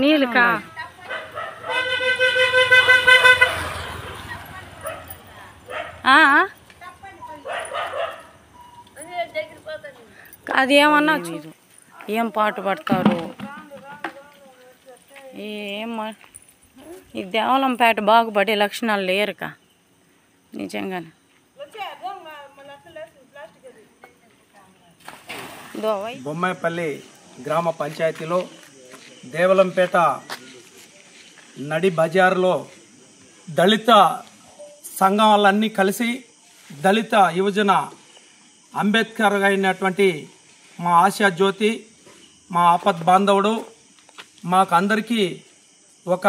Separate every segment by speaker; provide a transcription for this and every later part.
Speaker 1: నీళ్ళకా అది ఏమన్నా ఏం పాటు పడతారు ఈ దేవలంపేట బాగుపడే లక్షణాలు లేరుకా నిజంగానే.
Speaker 2: బొమ్మాయిపల్లి గ్రామ పంచాయతీలో దేవలంపేట నడి బజారులో దళిత సంఘాలన్నీ కలిసి దళిత యువజన అంబేద్కర్ అయినటువంటి మా ఆశా జ్యోతి, మా ఆపద్ బాంధవుడు, మాకు అందరికీ ఒక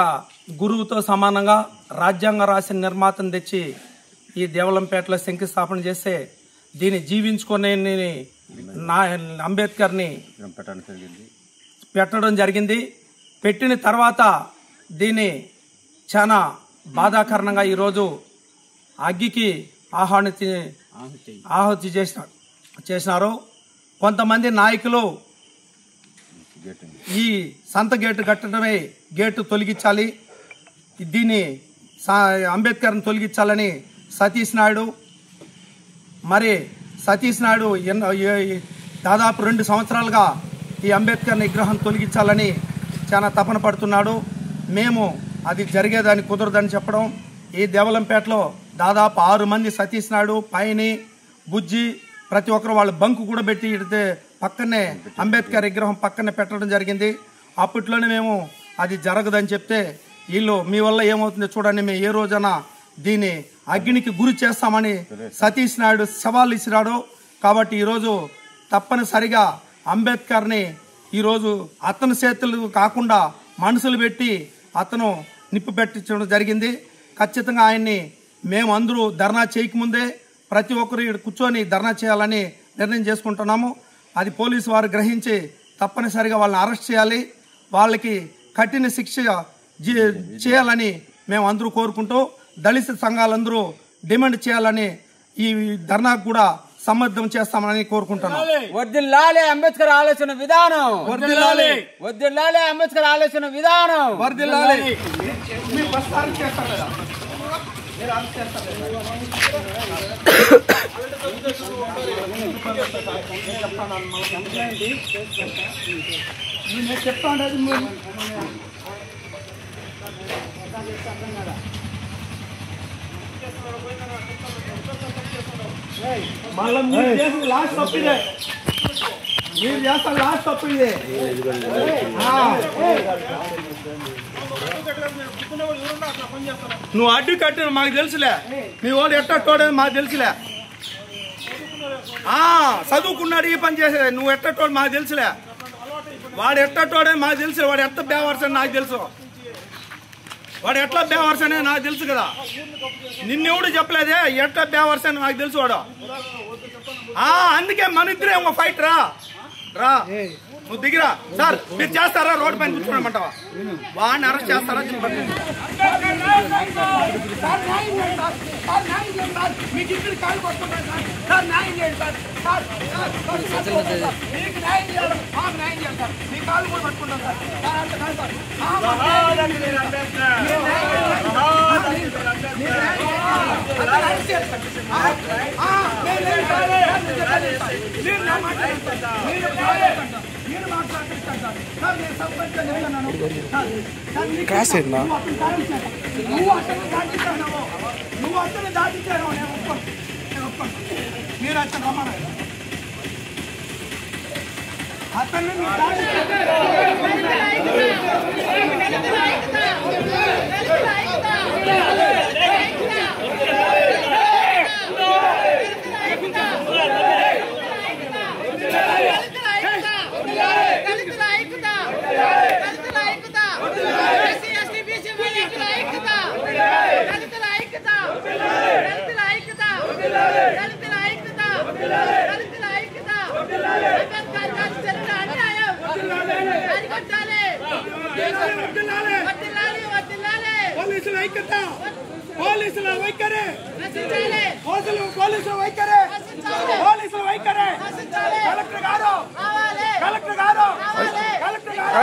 Speaker 2: గురువుతో సమానంగా రాజ్యాంగ రాసిన నిర్మాతను తెచ్చి ఈ దేవలంపేటలో శంకుస్థాపన చేస్తే దీన్ని జీవించుకునే అంబేద్కర్ని పెట్టడం జరిగింది. పెట్టిన తర్వాత దీన్ని చాలా బాధాకరణంగా ఈరోజు అగ్గికి ఆహుతి చేసినారు. కొంతమంది నాయకులు ఈ సంత గేటు కట్టడమే గేటు తొలగించాలి, దీన్ని అంబేద్కర్ని తొలగించాలని సతీష్ నాయుడు దాదాపు 2 సంవత్సరాలుగా ఈ అంబేద్కర్ విగ్రహం తొలగించాలని చాలా తపన పడుతున్నాడు. మేము అది జరిగేదాన్ని కుదరదని చెప్పడం, ఈ దేవలంపేటలో దాదాపు 6 మంది సతీష్ నాయుడు, పైని, బుజ్జి ప్రతి ఒక్కరు వాళ్ళు బంకు కూడా పెట్టి ఇడితే పక్కనే అంబేద్కర్ విగ్రహం పక్కనే పెట్టడం జరిగింది. అప్పట్లోనే మేము అది జరగదని చెప్తే వీళ్ళు మీ వల్ల ఏమవుతుందో చూడండి, మేము ఏ రోజైనా దీన్ని అగ్నికి గురి చేస్తామని సతీష్ నాయుడు సవాల్ ఇచ్చినాడు. కాబట్టి ఈరోజు తప్పనిసరిగా అంబేద్కర్ని ఈరోజు అతని చేతులు కాకుండా మనుషులు పెట్టి అతను నిప్పు పెట్టించడం జరిగింది. ఖచ్చితంగా ఆయన్ని మేము అందరూ ధర్నా చేయకముందే ప్రతి ఒక్కరు ఇక్కడ కూర్చొని ధర్నా చేయాలని నిర్ణయం చేసుకుంటున్నాము. అది పోలీసు వారు గ్రహించి తప్పనిసరిగా వాళ్ళని అరెస్ట్ చేయాలి, వాళ్ళకి కఠిన శిక్ష చేయాలని మేము అందరూ కోరుకుంటూ దళిత సంఘాలందరూ డిమాండ్ చేయాలని ఈ ధర్నాకు కూడా సమర్థం చేస్తామని కోరుకుంటున్నాం.
Speaker 3: వర్ధిల్లాలి అంబేద్కర్ ఆలోచన విధానం, వర్ధిల్లాలి అంబేద్కర్ ఆలోచన విధానం,
Speaker 2: వర్ధిల్లాలి. మళ్ళీ మీరు చేసిన లాస్ట్ తప్పిదే, మీరు చేస్తాను లాస్ట్ తప్పిదే. నువ్వు అడ్డు కట్టిన మాకు తెలుసులే, మీ వాడు ఎట్టోడని మాకు తెలుసులే. చదువుకున్నాడు ఈ పని చేసేది, నువ్వు ఎట్టోడు మాకు తెలుసులే. వాడు ఎట్టోడని మాకు తెలుసు, వాడు ఎట్ట బేవర్సని నాకు తెలుసు, వాడు ఎట్లా బేవర్స్ అనేది నాకు తెలుసు కదా. నిన్నెవడు చెప్పలేదే ఎట్లా బేవర్స్ అని నాకు తెలుసు వాడు. అందుకే మన ఇద్దరే ఒక ఫైట్ రా నువ్వు దిగిరా. సార్ మీరు చేస్తారా, రోడ్డు పైన కూర్చోమంటావా, వాడిని అరెస్ట్ చేస్తారా?
Speaker 4: కాసేనా
Speaker 2: నువ్వు అతను దాటించాను, మీరు అతను రమ్మన్నా అతన్ని ఐక్యత పోలీసుల వైఖరి పోలీసుల వైఖరి పోలీసుల వైఖరి కలెక్టర్ గారు కలెక్టర్ గారు కలెక్టర్ గారు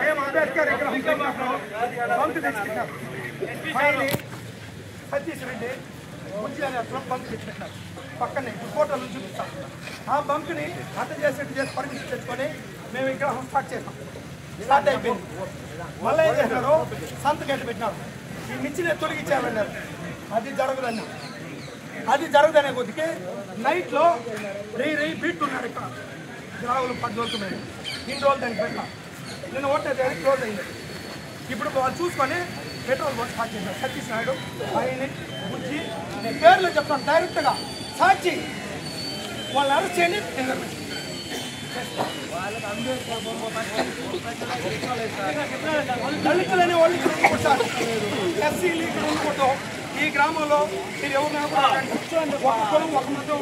Speaker 2: మేము అంబేద్కర్ బంక్ తెచ్చుకుంటాం సతీష్ రెడ్డి బుజ్జి అనే బంక్ తెచ్చుకుంటారు పక్కనే ఫోటోలు చూపిస్తాం. ఆ బంక్ని అర్థం చేసి పర్మిషన్ తెచ్చుకొని మేము విగ్రహం స్టార్ట్ చేస్తాం. స్టార్ట్ అయిపోయింది. మళ్ళీ ఏం చేసినారు, సంతకెట్టు పెట్టినారు, ఈ మిచ్చిని తొలగించారన్నారు. అది జరగదన్నారు. అది జరగదనే కొద్దికి నైట్లో రెయ్యి బీట్లు ఉన్నారు. ఇక్కడ గ్రాములు 10 రోజులు మేము ఇన్ని రోజులు దానికి పెట్టినాం. నిన్న ఓటే క్లోజ్ అయింది. ఇప్పుడు వాళ్ళు చూసుకొని పెట్రోల్ బంక్ స్టార్ట్ చేశారు. సతీష్ నాయుడు ఆయన బుజ్జి పేర్లు చెప్తాను డైరెక్ట్గా సాక్షి వాళ్ళని అరెస్ట్ చేయండి. దళితులని వాళ్ళు కొట్టారు. ఎస్సీలు ఇక్కడ ఉండకూడదు. ఈ గ్రామంలో మీరు ఎవరు ఒక కులం ఒక మతం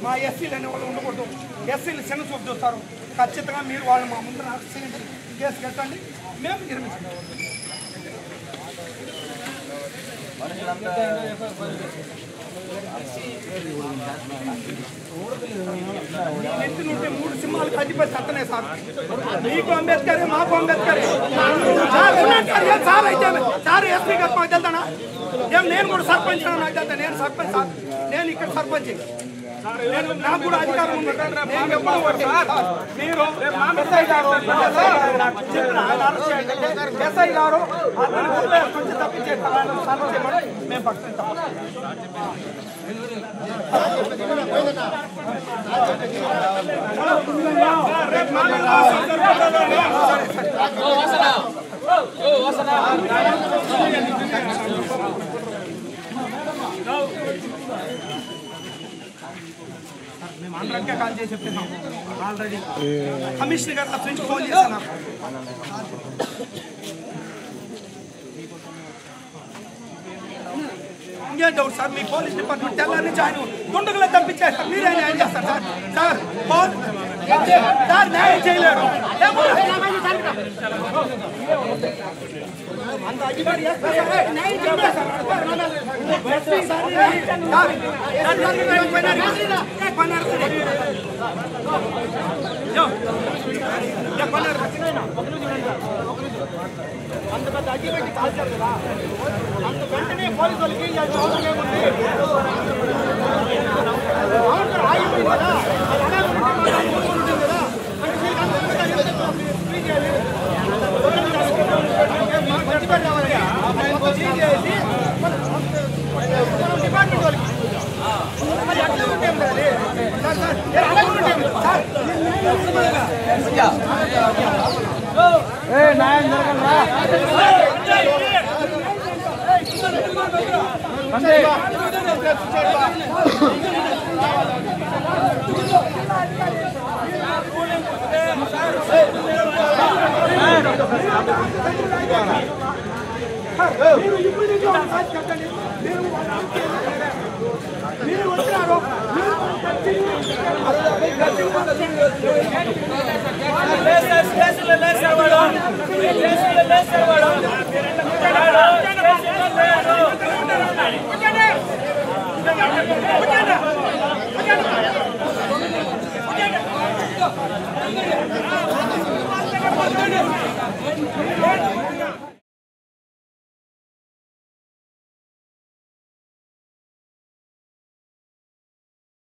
Speaker 2: మా ఎస్సీలు అనే వాళ్ళు ఉండకూడదు. ఎస్సీలు చిన్న చూపు చూస్తారు. ఖచ్చితంగా మీరు వాళ్ళు మా ముందు అరెస్ట్ చేయండి, కేసు కట్టండి, మేము నిర్మించాం. నెత్తి నుండి 3 సింహాలు కట్టిపోయి సత్తనే సార్. మీకు అంబేద్కర్ మాకు అంబేద్కర్ సార్. అయితే సార్ ఎస్పీ గారు మాకు తెలుతానా? ఏం నేను కూడా సర్పంచ్ నాకు తెలుతా. నేను సర్పంచ్ సార్. నేను ఇక్కడ సర్పంచ్. నాకు కూడా అధికారం ఉంది. మీరు ఎస్ఐ గారు ఎస్ఐ గారు తప్పించేస్తామని మేము పట్టుకుంటాం. మేము అందరికీ కాల్ చేసి చెప్పాను. ఆల్రెడీ కమిషనర్ గారు అతని నుంచి ఫోన్ చేశాను. ఇంకేం డౌట్ సార్, మీ పోలీస్ డిపార్ట్మెంట్ తెల్లారి నుంచి ఆయన గుండెలు తప్పించేస్తారు. మీరే న్యాయం చేస్తారు సార్. సార్ న్యాయం చేయలేరు. అంత అడ్డుపడి అంత పెద్ద అగ్గి పెట్టి కాల్చారు కదా. అంత వెంటనే పోలీసు వాళ్ళకి అవసరం ఏముంది? ఆగిపోయింది కదా. డిపార్ట్మెంట్ వాళ్ళకి ఎట్లా ఉంటాం న్యాయం జరగలరా? మీరు వచ్చినారు.